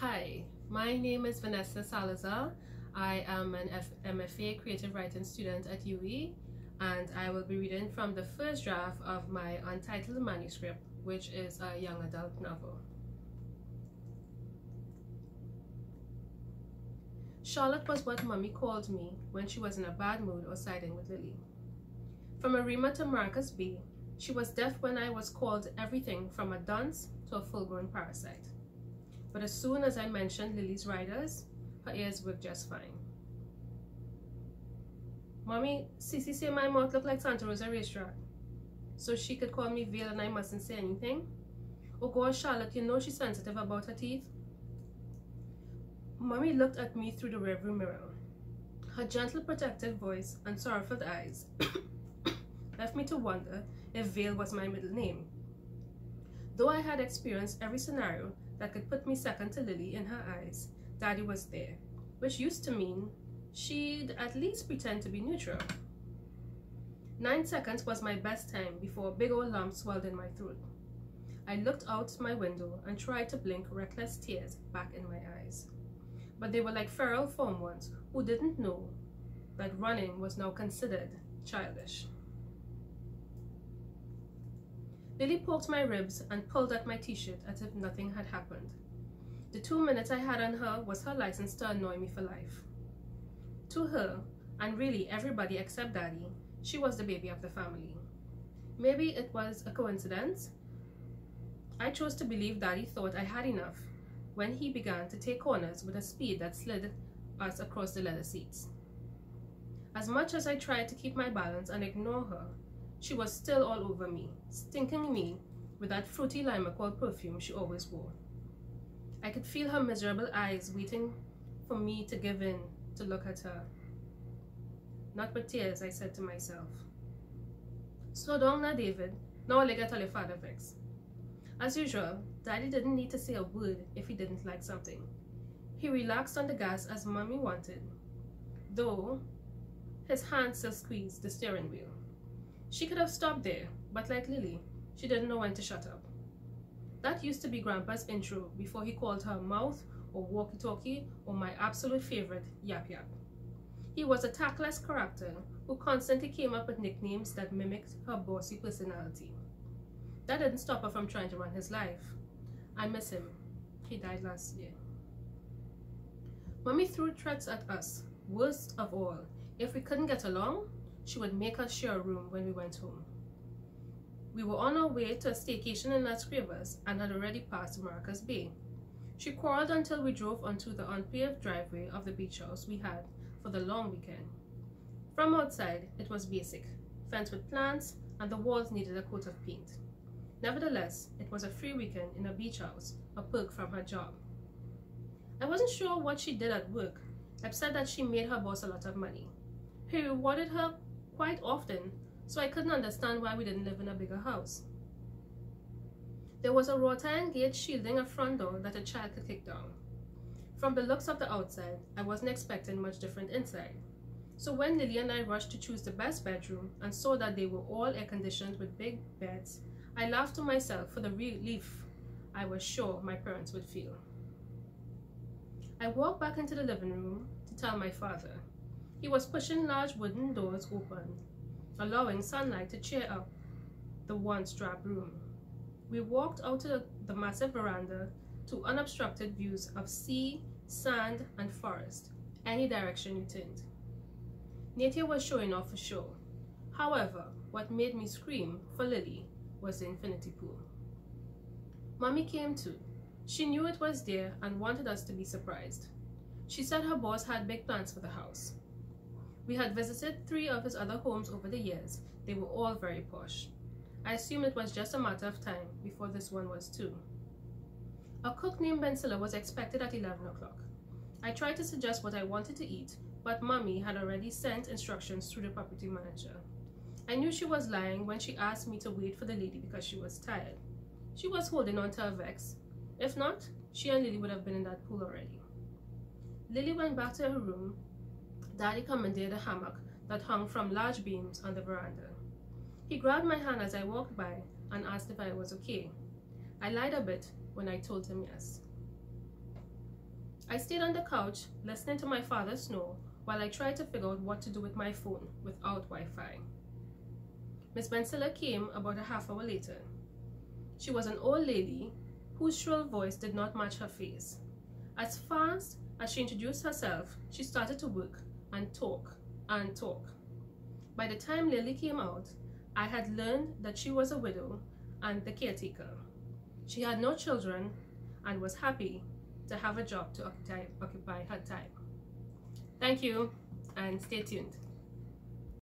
Hi, my name is Vanessa Salazar. I am an MFA Creative Writing student at UE, and I will be reading from the first draft of my untitled manuscript, which is a young adult novel. Charlotte was what Mummy called me when she was in a bad mood or siding with Lily. From Arima to Marcus Bay, she was deaf when I was called everything from a dunce to a full-grown parasite. But as soon as I mentioned Lily's riders, her ears worked just fine. Mommy, Cece say my mouth looked like Santa Rosa racetrack, so she could call me Veil and I mustn't say anything? Oh gosh, Charlotte, you know she's sensitive about her teeth. Mommy looked at me through the rearview mirror. Her gentle, protective voice and sorrowful eyes left me to wonder if Veil was my middle name. Though I had experienced every scenario that could put me second to Lily in her eyes, Daddy was there, which used to mean she'd at least pretend to be neutral. 9 seconds was my best time before a big old lump swelled in my throat. I looked out my window and tried to blink reckless tears back in my eyes. But they were like feral fawn ones who didn't know that running was now considered childish. Lily poked my ribs and pulled at my t-shirt as if nothing had happened. The 2 minutes I had on her was her license to annoy me for life. To her, and really everybody except Daddy, she was the baby of the family. Maybe it was a coincidence. I chose to believe Daddy thought I had enough when he began to take corners with a speed that slid us across the leather seats. As much as I tried to keep my balance and ignore her, she was still all over me, stinking me with that fruity lime-called perfume she always wore. I could feel her miserable eyes waiting for me to give in to look at her. Not with tears, I said to myself. Slow down now, David. Now I'll get all your father vexed. As usual, Daddy didn't need to say a word if he didn't like something. He relaxed on the gas as Mommy wanted, though his hand still squeezed the steering wheel. She could have stopped there, but like Lily, she didn't know when to shut up. That used to be Grandpa's intro before he called her mouth or walkie-talkie or my absolute favorite, Yap Yap. He was a tactless character who constantly came up with nicknames that mimicked her bossy personality. That didn't stop her from trying to run his life. I miss him. He died last year. Mommy threw threats at us. Worst of all, if we couldn't get along, she would make us share a room when we went home. We were on our way to a staycation in Las Cuevas and had already passed Marcus Bay. She quarreled until we drove onto the unpaved driveway of the beach house we had for the long weekend. From outside, it was basic, fenced with plants, and the walls needed a coat of paint. Nevertheless, it was a free weekend in a beach house, a perk from her job. I wasn't sure what she did at work, except that she made her boss a lot of money. He rewarded her quite often, so I couldn't understand why we didn't live in a bigger house. There was a wrought iron gate shielding a front door that a child could kick down. From the looks of the outside, I wasn't expecting much different inside. So when Lily and I rushed to choose the best bedroom and saw that they were all air-conditioned with big beds, I laughed to myself for the relief I was sure my parents would feel. I walked back into the living room to tell my father. He was pushing large wooden doors open, allowing sunlight to cheer up the once drab room. We walked out to the massive veranda to unobstructed views of sea, sand, and forest, any direction you turned. Nature was showing off for sure. However, what made me scream for Lily was the infinity pool. Mommy came too. She knew it was there and wanted us to be surprised. She said her boss had big plans for the house. We had visited 3 of his other homes over the years. They were all very posh. I assumed it was just a matter of time before this one was too. A cook named Bensilla was expected at 11 o'clock. I tried to suggest what I wanted to eat, but Mommy had already sent instructions through the property manager. I knew she was lying when she asked me to wait for the lady because she was tired. She was holding on to her vex. If not, she and Lily would have been in that pool already. Lily went back to her room. Daddy commandeered a hammock that hung from large beams on the veranda. He grabbed my hand as I walked by and asked if I was okay. I lied a bit when I told him yes. I stayed on the couch listening to my father snore while I tried to figure out what to do with my phone without Wi-Fi. Miss Bensilla came about a half hour later. She was an old lady whose shrill voice did not match her face. As fast as she introduced herself, she started to work and talk and talk. By the time Lily came out, I had learned that she was a widow and the caretaker. She had no children and was happy to have a job to occupy her time. Thank you and stay tuned.